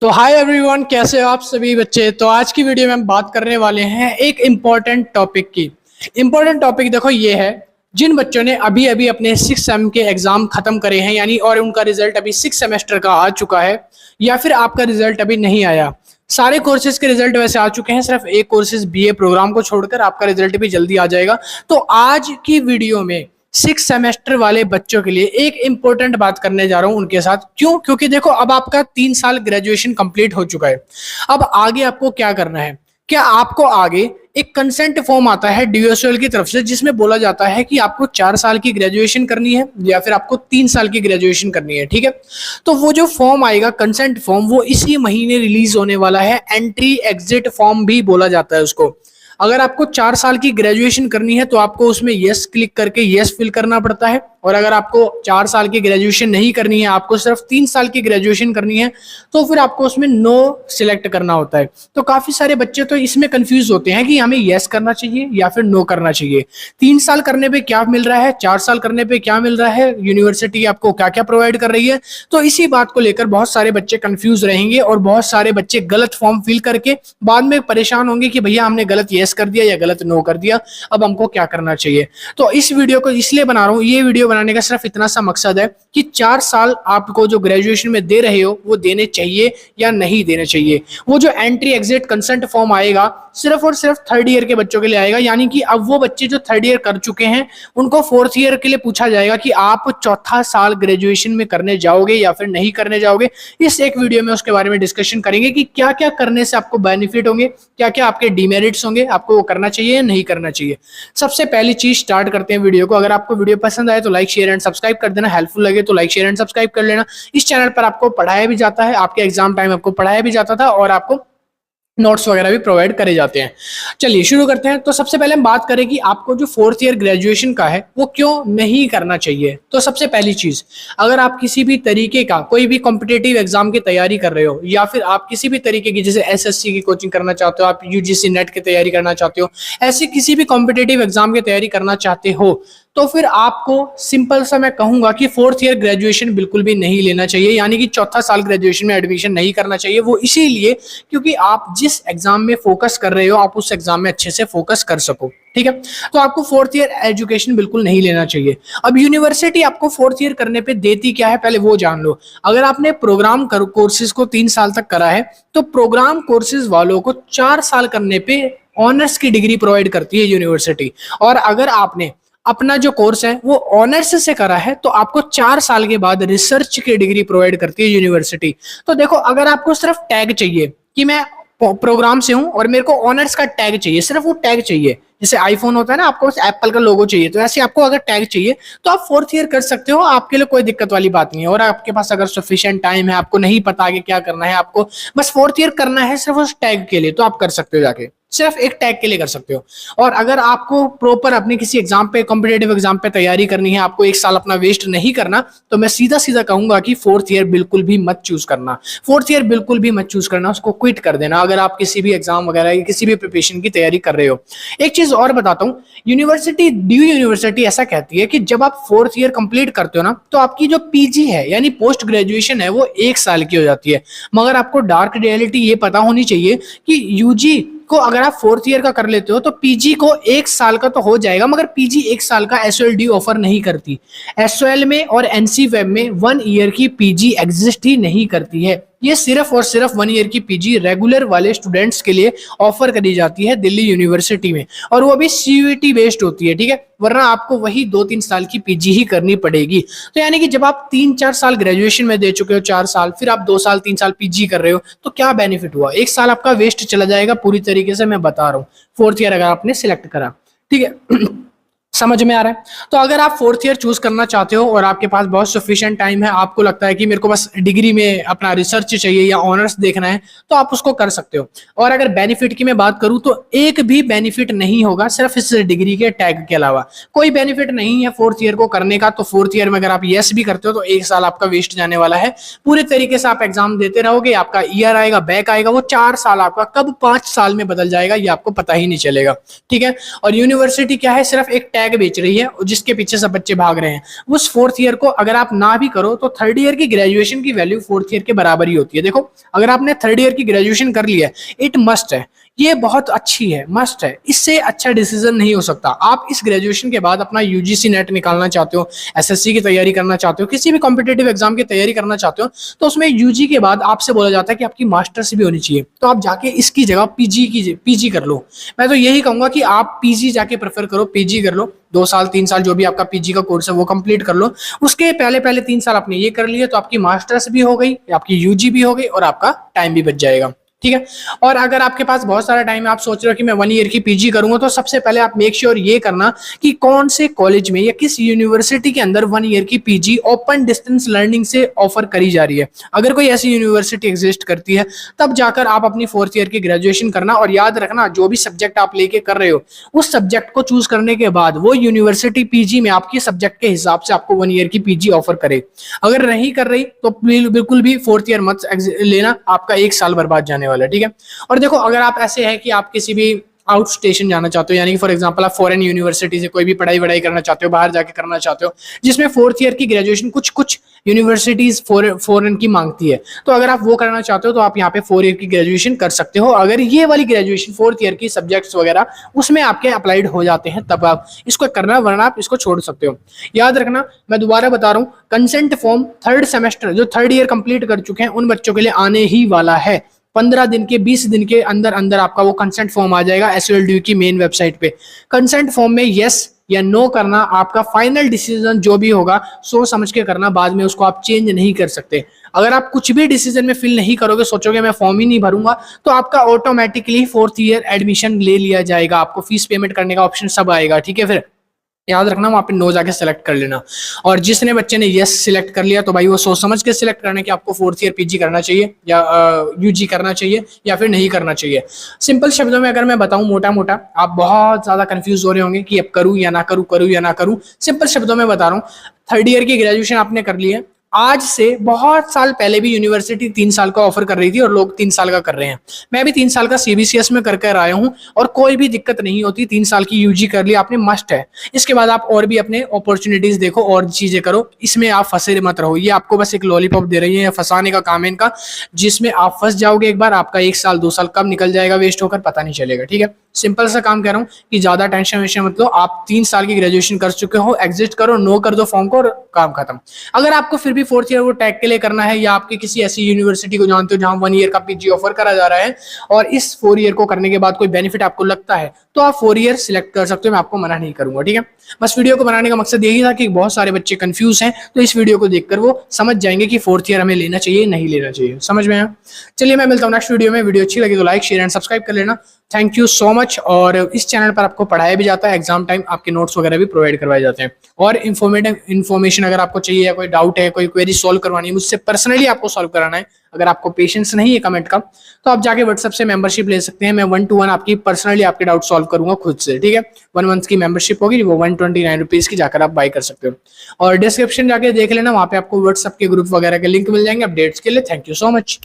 तो hi everyone, कैसे हो आप सभी बच्चे। तो आज की वीडियो में हम बात करने वाले हैं एक इम्पॉर्टेंट टॉपिक की। इम्पॉर्टेंट टॉपिक देखो ये है, जिन बच्चों ने अभी अभी अपने 6 सेम के एग्जाम खत्म करे हैं यानी और उनका रिजल्ट अभी 6 सेमेस्टर का आ चुका है, या फिर आपका रिजल्ट अभी नहीं आया। सारे कोर्सेज के रिजल्ट वैसे आ चुके हैं, सिर्फ एक कोर्सेज बीए प्रोग्राम को छोड़कर आपका रिजल्ट भी जल्दी आ जाएगा। तो आज की वीडियो में 6 सेमेस्टर वाले बच्चों के लिए एक इंपॉर्टेंट बात करने जा रहा हूं उनके साथ। क्यों? क्योंकि देखो अब आपका 3 साल ग्रेजुएशन कंप्लीट हो चुका है। अब आगे आपको क्या करना है? क्या आपको आगे एक कंसेंट फॉर्म आता है डीयूएसएल की तरफ से, जिसमें बोला जाता है कि आपको 4 साल की ग्रेजुएशन करनी है या फिर आपको 3 साल की ग्रेजुएशन करनी है। ठीक है, तो वो जो फॉर्म आएगा कंसेंट फॉर्म, वो इसी महीने रिलीज होने वाला है। एंट्री एग्जिट फॉर्म भी बोला जाता है उसको। अगर आपको 4 साल की ग्रेजुएशन करनी है तो आपको उसमें यस क्लिक करके यस फिल करना पड़ता है, और अगर आपको 4 साल की ग्रेजुएशन नहीं करनी है, आपको सिर्फ 3 साल की ग्रेजुएशन करनी है, तो फिर आपको उसमें नो सिलेक्ट करना होता है। तो काफी सारे बच्चे तो इसमें कंफ्यूज होते हैं कि हमें यस करना चाहिए या फिर नो करना चाहिए। 3 साल करने पे क्या मिल रहा है, 4 साल करने पे क्या मिल रहा है, यूनिवर्सिटी आपको क्या क्या प्रोवाइड कर रही है। तो इसी बात को लेकर बहुत सारे बच्चे कंफ्यूज रहेंगे और बहुत सारे बच्चे गलत फॉर्म फिल करके बाद में परेशान होंगे कि भैया हमने गलत यस कर दिया या गलत नो कर दिया, अब हमको क्या करना चाहिए। तो इस वीडियो को इसलिए बना रहा हूं, ये वीडियो बनाने का सिर्फ इतना सा मकसद है कि 4 साल आपको जो ग्रेजुएशन में दे रहे हो वो देने चाहिए या नहीं देने चाहिए। वो जो एंट्री एग्जिट कंसेंट फॉर्म आएगा सिर्फ और सिर्फ 3rd ईयर के बच्चों के लिए आएगा, यानी कि अब वो बच्चे जो 3rd ईयर कर चुके हैं उनको 4th ईयर के लिए पूछा जाएगा कि आप 4था साल ग्रेजुएशन में करने जाओगे या फिर नहीं करने जाओगे। इस एक वीडियो में उसके बारे में डिस्कशन करेंगे कि क्या क्या करने से आपको बेनिफिट होंगे, क्या क्या आपके डिमेरिट्स होंगे, आपको वो करना चाहिए या नहीं करना चाहिए। सबसे पहली चीज स्टार्ट करते हैं वीडियो को। अगर आपको वीडियो पसंद आए तो लाइक शेयर एंड सब्सक्राइब कर देना, हेल्पफुल लगे तो लाइक शेयर एंड सब्सक्राइब कर लेना। इस चैनल पर आपको पढ़ाया भी जाता है, आपके एग्जाम टाइम आपको पढ़ाया भी जाता था और आपको नोट्स वगैरह भी प्रोवाइड करे जाते हैं। चलिए शुरू करते हैं। तो सबसे पहले हम बात करें कि आपको जो 4th ईयर ग्रेजुएशन का है वो क्यों नहीं करना चाहिए। तो सबसे पहली चीज, अगर आप किसी भी तरीके का कोई भी कॉम्पिटिटिव एग्जाम की तैयारी कर रहे हो, या फिर आप किसी भी तरीके की जैसे एसएससी की कोचिंग करना चाहते हो, आप यूजीसी नेट की तैयारी करना चाहते हो, ऐसी किसी भी कॉम्पिटिटिव एग्जाम की तैयारी करना चाहते हो, तो फिर आपको सिंपल सा मैं कहूंगा कि 4th ईयर ग्रेजुएशन बिल्कुल भी नहीं लेना चाहिए, यानी कि 4था साल ग्रेजुएशन में एडमिशन नहीं करना चाहिए। वो इसीलिए क्योंकि आप जिस एग्जाम में फोकस कर रहे हो आप उस एग्जाम में अच्छे से फोकस कर सको। ठीक है, तो आपको 4th ईयर एजुकेशन बिल्कुल नहीं लेना चाहिए। अब यूनिवर्सिटी आपको 4th ईयर करने पे देती क्या है पहले वो जान लो। अगर आपने प्रोग्राम कोर्सेज को 3 साल तक करा है तो प्रोग्राम कोर्सेज वालों को 4 साल करने पे ऑनर्स की डिग्री प्रोवाइड करती है यूनिवर्सिटी। और अगर आपने अपना जो कोर्स है वो ऑनर्स से करा है तो आपको 4 साल के बाद रिसर्च की डिग्री प्रोवाइड करती है यूनिवर्सिटी। तो देखो, अगर आपको सिर्फ टैग चाहिए कि मैं प्रोग्राम से हूं और मेरे को ऑनर्स का टैग चाहिए, सिर्फ वो टैग चाहिए, जैसे आईफोन होता है ना, आपको एप्पल का लोगो चाहिए, तो ऐसे आपको अगर टैग चाहिए तो आप 4th ईयर कर सकते हो, आपके लिए कोई दिक्कत वाली बात नहीं है। और आपके पास अगर सफिशिएंट टाइम है, आपको नहीं पता आगे क्या करना है, आपको बस 4th ईयर करना है सिर्फ उस टैग के लिए, तो आप कर सकते हो, जाके सिर्फ एक टैग के लिए कर सकते हो। और अगर आपको प्रॉपर अपने किसी एग्जाम पे, कॉम्पिटेटिव एग्जाम पे तैयारी करनी है, आपको 1 साल अपना वेस्ट नहीं करना, तो मैं सीधा सीधा कहूंगा कि 4th ईयर बिल्कुल भी मत चूज करना। 4th ईयर बिल्कुल भी मत चूज करना, उसको क्विट कर देना अगर आप किसी भी एग्जाम वगैरह या किसी भी प्रिपरेशन की तैयारी कर रहे हो। एक चीज और बताता हूँ, यूनिवर्सिटी ड्यू यूनिवर्सिटी ऐसा कहती है कि जब आप 4th ईयर कंप्लीट करते हो ना, तो आपकी जो पीजी है यानी पोस्ट ग्रेजुएशन है वो 1 साल की हो जाती है। मगर आपको डार्क रियलिटी ये पता होनी चाहिए कि यूजी को अगर आप 4th ईयर का कर लेते हो तो पीजी को 1 साल का तो हो जाएगा, मगर पीजी 1 साल का एसओएल ड्यू ऑफर नहीं करती। एसओएल में और एनसी वेब में 1 ईयर की पीजी एग्जिस्ट ही नहीं करती है। ये सिर्फ और सिर्फ 1 ईयर की पीजी रेगुलर वाले स्टूडेंट्स के लिए ऑफर करी जाती है दिल्ली यूनिवर्सिटी में, और वो भी सीयूईटी बेस्ड होती है। ठीक है, वरना आपको वही 2-3 साल की पीजी ही करनी पड़ेगी। तो यानी कि जब आप 3-4 साल ग्रेजुएशन में दे चुके हो, 4 साल, फिर आप 2 साल 3 साल पीजी कर रहे हो, तो क्या बेनिफिट हुआ? 1 साल आपका वेस्ट चला जाएगा पूरी तरीके से, मैं बता रहा हूँ। 4th ईयर अगर आपने सिलेक्ट करा, ठीक है समझ में आ रहा है? तो अगर आप 4th ईयर चूज करना चाहते हो और आपके पास बहुत सफिशिएंट टाइम है, आपको लगता है कि मेरे को बस डिग्री में अपना रिसर्च चाहिए या ऑनर्स देखना है, तो आप उसको कर सकते हो। और अगर बेनिफिट की मैं बात करूं तो एक भी बेनिफिट नहीं होगा सिर्फ इस डिग्री के टैग के अलावा। कोई बेनिफिट नहीं है 4th ईयर को करने का। तो 4th ईयर में अगर आप यस भी करते हो तो 1 साल आपका वेस्ट जाने वाला है। पूरे तरीके से आप एग्जाम देते रहोगे, आपका ईयर आएगा, बैक आएगा, वो 4 साल आपका कब 5 साल में बदल जाएगा ये आपको पता ही नहीं चलेगा। ठीक है, और यूनिवर्सिटी क्या है, सिर्फ एक टैग बैग बेच रही है और जिसके पीछे सब बच्चे भाग रहे हैं, उस फोर्थ ईयर को अगर आप ना भी करो तो थर्ड ईयर की ग्रेजुएशन की वैल्यू फोर्थ ईयर के बराबर ही होती है। देखो अगर आपने थर्ड ईयर की ग्रेजुएशन कर लिया है, इट मस्ट है, ये बहुत अच्छी है, मस्ट है, इससे अच्छा डिसीजन नहीं हो सकता। आप इस ग्रेजुएशन के बाद अपना यूजीसी नेट निकालना चाहते हो, एसएससी की तैयारी करना चाहते हो, किसी भी कॉम्पिटेटिव एग्जाम की तैयारी करना चाहते हो, तो उसमें यूजी के बाद आपसे बोला जाता है कि आपकी मास्टर्स भी होनी चाहिए। तो आप जाके इसकी जगह पीजी कर लो। मैं तो यही कहूंगा कि आप पीजी जाके प्रेफर करो, पीजी कर लो, 2 साल 3 साल जो भी आपका पीजी का कोर्स है वो कंप्लीट कर लो। उसके पहले 3 साल आपने ये कर लिए तो आपकी मास्टर्स भी हो गई, आपकी यूजी भी हो गई और आपका टाइम भी बच जाएगा। ठीक है। और अगर आपके पास बहुत सारा टाइम है, आप सोच रहे हो कि मैं 1 ईयर की पीजी करूंगा, तो सबसे पहले आप मेक श्योर ये करना कि कौन से कॉलेज में या किस यूनिवर्सिटी के अंदर 1 ईयर की पीजी ओपन डिस्टेंस लर्निंग से ऑफर करी जा रही है। अगर कोई ऐसी यूनिवर्सिटी एग्जिस्ट करती है तब जाकर आप अपनी 4th ईयर की ग्रेजुएशन करना। और याद रखना जो भी सब्जेक्ट आप लेके कर रहे हो उस सब्जेक्ट को चूज करने के बाद वो यूनिवर्सिटी पीजी में आपके सब्जेक्ट के हिसाब से आपको 1 ईयर की पीजी ऑफर करे। अगर नहीं कर रही तो बिल्कुल भी 4th ईयर मत लेना, आपका 1 साल बर्बाद जाने वाला है। ठीक है। और देखो अगर आप ऐसे है कि आप किसी भी आउट स्टेशन जाना चाहते हो, यानी कि फॉर एग्जांपल आप फॉरेन यूनिवर्सिटी से कोई भी पढ़ाई वढ़ाई करना चाहते हो, बाहर जाके करना चाहते हो, जिसमें 4th ईयर की ग्रेजुएशन कुछ यूनिवर्सिटीज फॉरेन की मांगती है, तो अगर आप वो करना चाहते हो तो आप यहाँ पे 4 ईयर की ग्रेजुएशन कर सकते हो। अगर ये वाली ग्रेजुएशन 4th ईयर की सब्जेक्ट्स वगैरह उसमें आपके अप्लाइड हो जाते हैं तब आप इसको करना, वरना आप इसको छोड़ सकते हो। याद रखना, मैं दोबारा बता रहा हूँ, कंसेंट फॉर्म 3rd सेमेस्टर जो 3rd ईयर कंप्लीट कर चुके हैं उन बच्चों के लिए आने ही वाला है। 15 दिन के 20 दिन के अंदर अंदर आपका वो कंसेंट फॉर्म आ जाएगा SULDU की मेन वेबसाइट पे। कंसेंट फॉर्म में यस या नो करना आपका फाइनल डिसीजन जो भी होगा सोच समझ के करना, बाद में उसको आप चेंज नहीं कर सकते। अगर आप कुछ भी डिसीजन में फिल नहीं करोगे, सोचोगे मैं फॉर्म ही नहीं भरूंगा, तो आपका ऑटोमेटिकली 4th ईयर एडमिशन ले लिया जाएगा, आपको फीस पेमेंट करने का ऑप्शन सब आएगा। ठीक है, फिर याद रखना वहां पे नो जाके सिलेक्ट कर लेना। और जिसने बच्चे ने यस सिलेक्ट कर लिया तो भाई वो सोच समझ के सिलेक्ट करना कि आपको 4th ईयर पीजी करना चाहिए या यूजी करना चाहिए या फिर नहीं करना चाहिए। सिंपल शब्दों में अगर मैं बताऊं मोटा मोटा, आप बहुत ज्यादा कंफ्यूज हो रहे होंगे कि अब करूं या ना करूं, करूं या ना करूं। सिंपल शब्दों में बता रहा हूं, 3rd ईयर की ग्रेजुएशन आपने कर ली है, आज से बहुत साल पहले भी यूनिवर्सिटी 3 साल का ऑफर कर रही थी और लोग 3 साल का कर रहे हैं। मैं भी 3 साल का CBCS में कर आया हूं और कोई भी दिक्कत नहीं होती। 3 साल की यूजी कर ली आपने, मस्ट है। इसके बाद आप और भी अपने अपॉर्चुनिटीज देखो और चीजें करो, इसमें आप फंसे मत रहो। ये आपको बस एक लॉलीपॉप दे रही है, फंसाने का काम है इनका, जिसमें आप फंस जाओगे एक बार, आपका 1 साल 2 साल कब निकल जाएगा वेस्ट होकर पता नहीं चलेगा। ठीक है, सिंपल सा काम कह रहा हूँ कि ज्यादा टेंशन वेंशन मत लो। आप 3 साल की ग्रेजुएशन कर चुके हो, एग्जिट करो, नो कर दो फॉर्म को और काम खत्म। अगर आपको फिर भी 4th ईयर वो टैग के लिए करना है या आपके किसी ऐसी यूनिवर्सिटी को जानते हो जहां 1 ईयर का पीजी ऑफर करा जा रहा है और इस 4 ईयर को करने के बाद कोई बेनिफिट आपको लगता है तो आप 4 ईयर सिलेक्ट कर सकते हो, मैं आपको मना नहीं करूंगा। ठीक है, बस वीडियो को बनाने का मकसद यही था कि बहुत सारे बच्चे कंफ्यूज हैं, तो इस वीडियो को देखकर वो समझ जाएंगे कि 4th ईयर हमें लेना चाहिए नहीं लेना चाहिए। समझ में आया? चलिए मैं मिलता हूँ नेक्स्ट वीडियो में। वीडियो अच्छी लगी तो लाइक शेयर एंड सब्सक्राइब कर लेना। Thank you so much. और इस चैनल पर आपको पढ़ाया भी जाता है, एग्जाम टाइम आपके नोट्स वगैरह भी प्रोवाइड करवाए जाते हैं। और इन्फॉर्मेशन अगर आपको चाहिए या कोई डाउट है, कोई क्वेरी सॉल्व करवानी है, मुझसे पर्सनली आपको सॉल्व कराना है, अगर आपको पेशेंस नहीं है कमेंट का, तो आप जाके व्हाट्सएप से मेंबरशिप ले सकते हैं। मैं 1 to 1 आपकी पर्सनली आपके डाउट सॉल्व करूंगा खुद से। ठीक है, 1 मंथ की मेंबरशिप होगी, वो 129 रुपीज की जाकर आप बाय कर सकते हो। और डिस्क्रिप्शन जाके देख लेना, वहां पे आपको व्हाट्सएप के ग्रुप वगैरह के लिंक मिल जाएंगे अपडेट्स के लिए। Thank you so much.